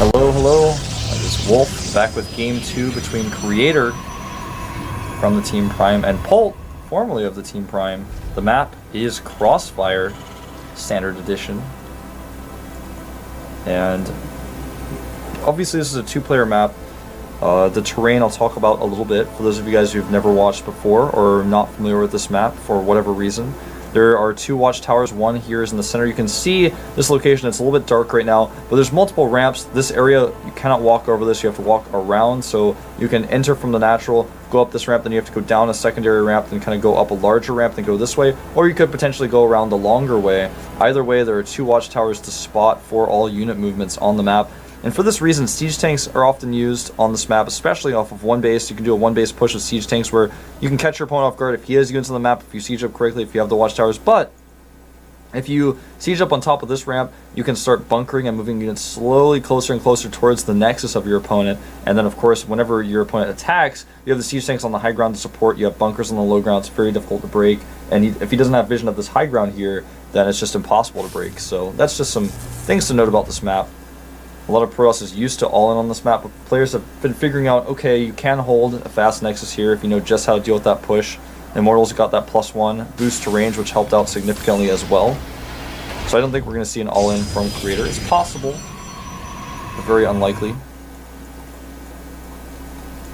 Hello, it is Wolf, back with Game 2 between Creator from the Team Prime and Polt, formerly of the Team Prime. The map is Crossfire, Standard Edition. And obviously this is a two-player map. The terrain I'll talk about a little bit, for those of you guys who've never watched before or are not familiar with this map for whatever reason. There are two watchtowers, one here is in the center. You can see this location, it's a little bit dark right now, but there's multiple ramps. This area, you cannot walk over this, you have to walk around, so you can enter from the natural, go up this ramp, then you have to go down a secondary ramp, then kind of go up a larger ramp, then go this way, or you could potentially go around the longer way. Either way, there are two watchtowers to spot for all unit movements on the map. And for this reason, siege tanks are often used on this map, especially off of one base. You can do a one base push with siege tanks where you can catch your opponent off guard if he has units on the map, if you siege up correctly, if you have the watchtowers. But if you siege up on top of this ramp, you can start bunkering and moving units slowly closer and closer towards the nexus of your opponent. And then, of course, whenever your opponent attacks, you have the siege tanks on the high ground to support, you have bunkers on the low ground. It's very difficult to break. And if he doesn't have vision of this high ground here, then it's just impossible to break. So that's just some things to note about this map. A lot of Protoss is used to all-in on this map, but players have been figuring out, okay, you can hold a fast nexus here if you know just how to deal with that push. Immortals got that +1 boost to range, which helped out significantly as well. So I don't think we're going to see an all-in from Creator. It's possible, but very unlikely.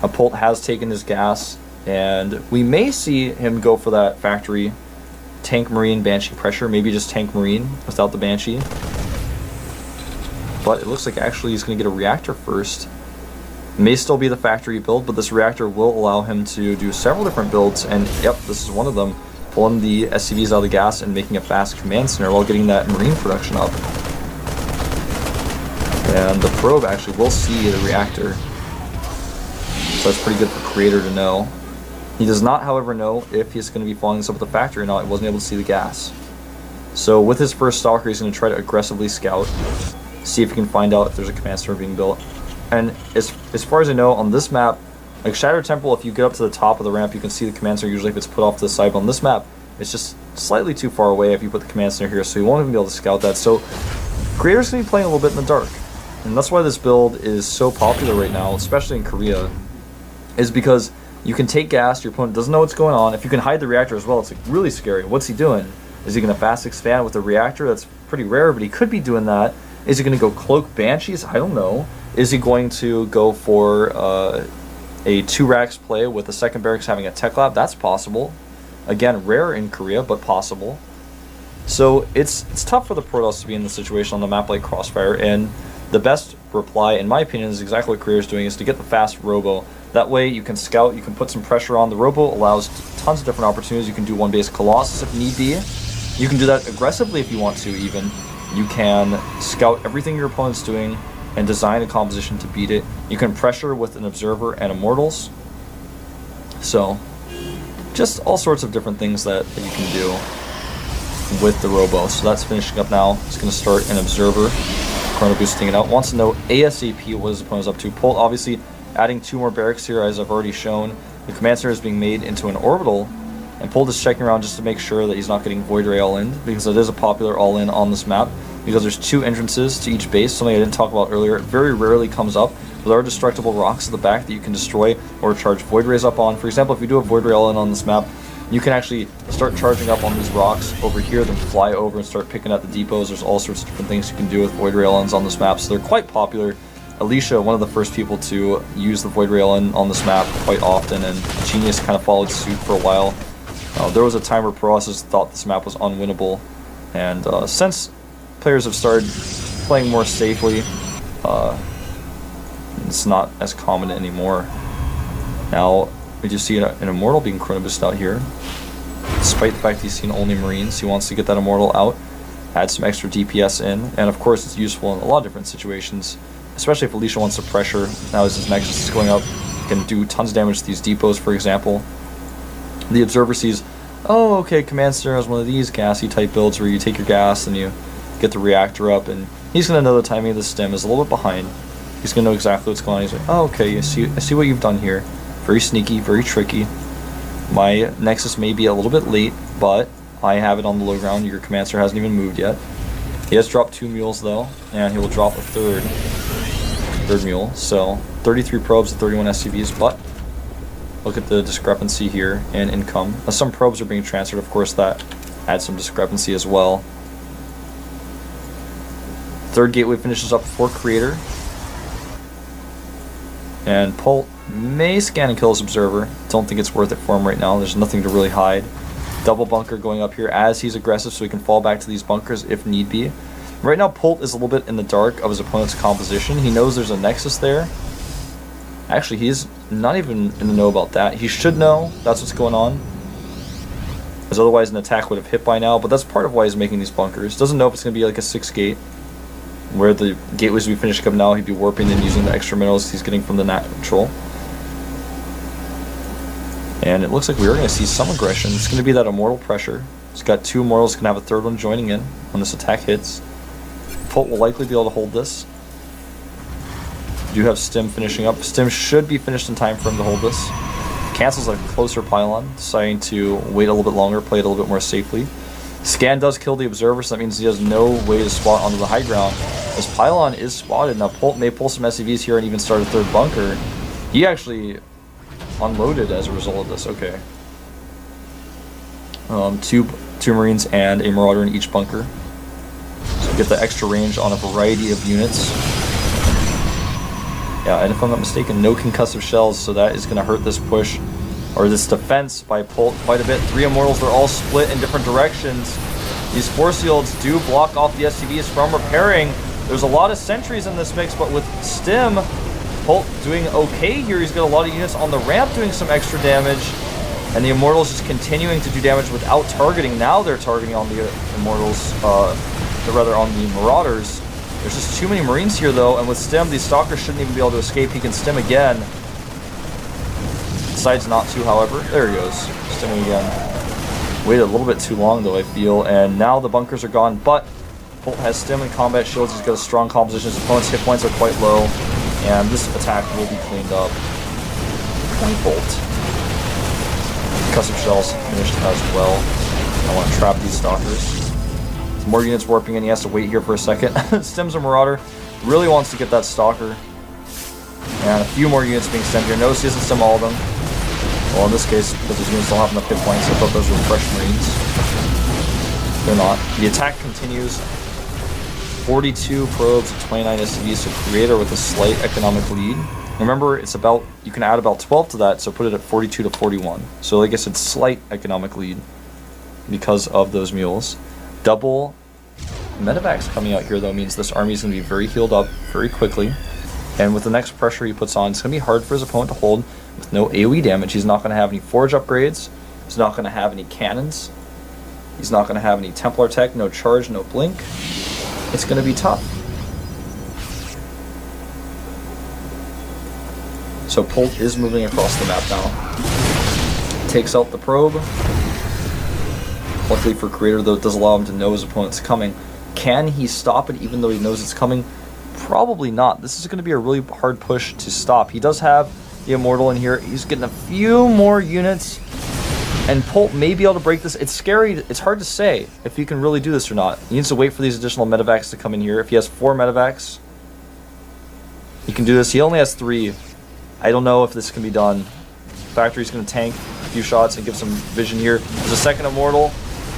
Polt has taken his gas, and we may see him go for that factory tank Marine Banshee pressure, maybe just tank Marine without the Banshee. But it looks like actually he's going to get a reactor first. It may still be the factory build, but this reactor will allow him to do several different builds, and yep, this is one of them. Pulling the SCVs out of the gas and making a fast command center while getting that Marine production up. And the probe actually will see the reactor. So that's pretty good for Creator to know. He does not, however, know if he's going to be following this up with the factory or not. He wasn't able to see the gas. So with his first Stalker, he's going to try to aggressively scout. See if you can find out if there's a command center being built. And as far as I know, on this map, like Shadow Temple, if you get up to the top of the ramp, you can see the command center usually if it's put off to the side. But on this map, it's just slightly too far away if you put the command center here, so you won't even be able to scout that. So Creator's going to be playing a little bit in the dark. And that's why this build is so popular right now, especially in Korea, is because you can take gas, your opponent doesn't know what's going on. If you can hide the reactor as well, it's like really scary. What's he doing? Is he going to fast expand with the reactor? That's pretty rare, but he could be doing that. Is he going to go cloak Banshees? I don't know. Is he going to go for a 2 racks play with the second barracks having a tech lab? That's possible. Again, rare in Korea, but possible. So it's tough for the Protoss to be in the situation on the map like Crossfire, and the best reply, in my opinion, is exactly what Creator's doing, is to get the fast Robo. That way you can scout, you can put some pressure on. The Robo allows tons of different opportunities. You can do one base Colossus if need be. You can do that aggressively if you want to even. You can scout everything your opponent's doing and design a composition to beat it. You can pressure with an Observer and Immortals. So, just all sorts of different things that you can do with the Robo. So that's finishing up now. It's going to start an Observer. Chrono boosting it out. Wants to know ASAP what his opponent's up to. Polt obviously adding 2 more barracks here, as I've already shown. The command center is being made into an orbital. And Polt is checking around just to make sure that he's not getting Void Ray all-in, because it is a popular all-in on this map, because there's 2 entrances to each base, something I didn't talk about earlier. It very rarely comes up. There are destructible rocks at the back that you can destroy or charge Void Rays up on. For example, if you do a Void Ray all-in on this map, you can actually start charging up on these rocks over here, then fly over and start picking at the depots. There's all sorts of different things you can do with Void Ray all-ins on this map, so they're quite popular. Alicia, one of the first people to use the Void Ray all-in on this map quite often, and Genius kind of followed suit for a while. There was a time where Protoss thought this map was unwinnable, and since players have started playing more safely, it's not as common anymore. Now, we just see an Immortal being Chrono boosted out here. Despite the fact he's seen only Marines, he wants to get that Immortal out, add some extra DPS in, and of course it's useful in a lot of different situations, especially if Alicia wants to pressure. Now as his Nexus is going up, he can do tons of damage to these depots, for example. The Observer sees, oh, okay, Command Center has one of these gassy type builds where you take your gas and you get the reactor up, and he's going to know the timing of the stem is a little bit behind. He's going to know exactly what's going on. He's like, oh, okay, I see what you've done here. Very sneaky, very tricky. My Nexus may be a little bit late, but I have it on the low ground. Your Command Center hasn't even moved yet. He has dropped 2 mules though, and he will drop a 3rd. third mule. So 33 probes and 31 SCVs, but look at the discrepancy here in income. Some probes are being transferred, of course, that adds some discrepancy as well. Third gateway finishes up for Creator. And Polt may scan and kill his observer. Don't think it's worth it for him right now. There's nothing to really hide. Double bunker going up here as he's aggressive so he can fall back to these bunkers if need be. Right now Polt is a little bit in the dark of his opponent's composition. He knows there's a nexus there. Actually, he's not even in the know about that. He should know that's what's going on, as otherwise an attack would have hit by now, but that's part of why he's making these bunkers. Doesn't know if it's going to be like a 6 gate, where the gateways we finish up now, he'd be warping and using the extra minerals he's getting from the natural. And it looks like we are going to see some aggression. It's going to be that immortal pressure. He's got 2 immortals, going to have a third one joining in when this attack hits. Polt will likely be able to hold this. We do have Stim finishing up. Stim should be finished in time for him to hold this. Cancels a closer pylon, deciding to wait a little bit longer, play it a little bit more safely. Scan does kill the observer, so that means he has no way to spot onto the high ground. This pylon is spotted. Now Polt may pull some SCVs here and even start a third bunker. He actually unloaded as a result of this. Okay. Two Marines and a Marauder in each bunker. So get the extra range on a variety of units. Yeah, and if I'm not mistaken, no concussive shells, so that is going to hurt this push, or this defense by Polt quite a bit. 3 immortals, they're all split in different directions. These force fields do block off the SCVs from repairing. There's a lot of sentries in this mix, but with Stim, Polt doing okay here. He's got a lot of units on the ramp doing some extra damage, and the immortals just continuing to do damage without targeting. Now they're targeting on the immortals, rather on the Marauders. There's just too many Marines here though, and with Stim, these Stalkers shouldn't even be able to escape. He can Stim again. Decides not to, however. There he goes. Stimming again. Waited a little bit too long though, I feel, and now the bunkers are gone, but Polt has Stim and combat shields. He's got a strong composition. His opponent's hit points are quite low, and this attack will be cleaned up. Point Polt. Concussive shells finished as well. I want to trap these Stalkers. More units warping in, he has to wait here for a second. Stim's a Marauder, really wants to get that Stalker. And a few more units being sent here. Notice he doesn't stim all of them. Well, in this case, because those units don't have enough hit points, I thought those were fresh Marines. They're not. The attack continues. 42 probes and 29 SCVs, so Creator with a slight economic lead. Remember, it's about, you can add about 12 to that, so put it at 42 to 41. So like I said, slight economic lead because of those mules. Double medevacs coming out here though means this army is going to be very healed up very quickly, and with the next pressure he puts on, it's going to be hard for his opponent to hold with no AoE damage. He's not going to have any forge upgrades, he's not going to have any cannons, he's not going to have any Templar tech, no charge, no blink. It's going to be tough. So Polt is moving across the map now. Takes out the probe. Luckily for Creator, though, it does allow him to know his opponent's coming. Can he stop it even though he knows it's coming? Probably not. This is going to be a really hard push to stop. He does have the Immortal in here. He's getting a few more units, and Polt may be able to break this. It's scary. It's hard to say if he can really do this or not. He needs to wait for these additional medevacs to come in here. If he has 4 medevacs, he can do this. He only has 3. I don't know if this can be done. Factory's going to tank a few shots and give some vision here. There's a second Immortal.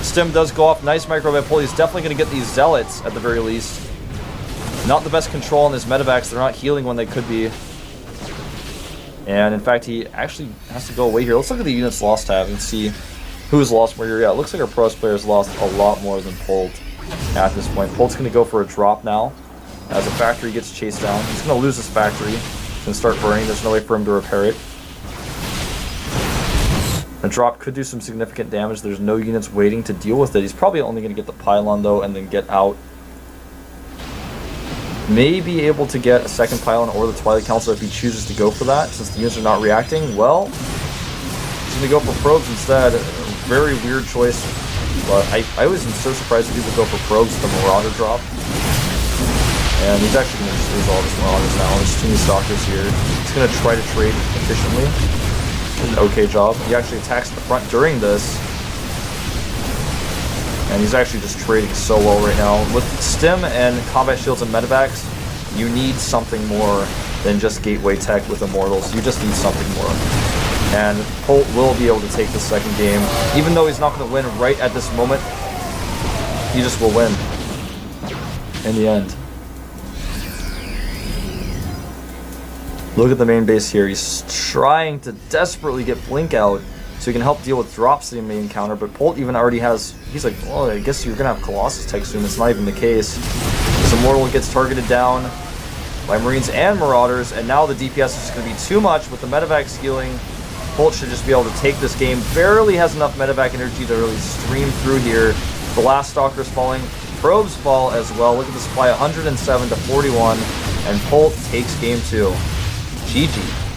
Stim does go off. Nice micro by Polt. He's definitely going to get these Zealots at the very least. Not the best control on his medevacs. They're not healing when they could be. And in fact, he actually has to go away here. Let's look at the units lost tab and see who's lost more here. Yeah, it looks like our pros players lost a lot more than Polt at this point. Polt's going to go for a drop now as the factory gets chased down. He's going to lose this factory. He's going to start burning. There's no way for him to repair it. A drop could do some significant damage. There's no units waiting to deal with it. He's probably only going to get the pylon though and then get out. May be able to get a second pylon or the Twilight Council if he chooses to go for that. Since the units are not reacting, well, he's going to go for probes instead. Very weird choice, but I was so surprised that people go for probes with the Marauder drop. And he's actually going to just lose all of his Marauders now. There's too many Stalkers here. He's going to try to trade efficiently. An okay job. He actually attacks the front during this, and he's actually just trading so well right now with Stim and combat shields and medevacs. you need something more than just gateway tech with Immortals. You just need something more. And Polt will be able to take the second game. Even though he's not going to win right at this moment, he just will win in the end. Look at the main base here. He's trying to desperately get Blink out so he can help deal with drops in the main counter, but Polt even already has... He's like, well, I guess you're going to have Colossus tech soon. It's not even the case. This Immortal gets targeted down by Marines and Marauders, and now the DPS is just going to be too much with the medevac scaling. Polt should just be able to take this game. Barely has enough medevac energy to really stream through here. The last Stalker's falling. Probes fall as well. Look at the supply, 107 to 41, and Polt takes game 2. GG.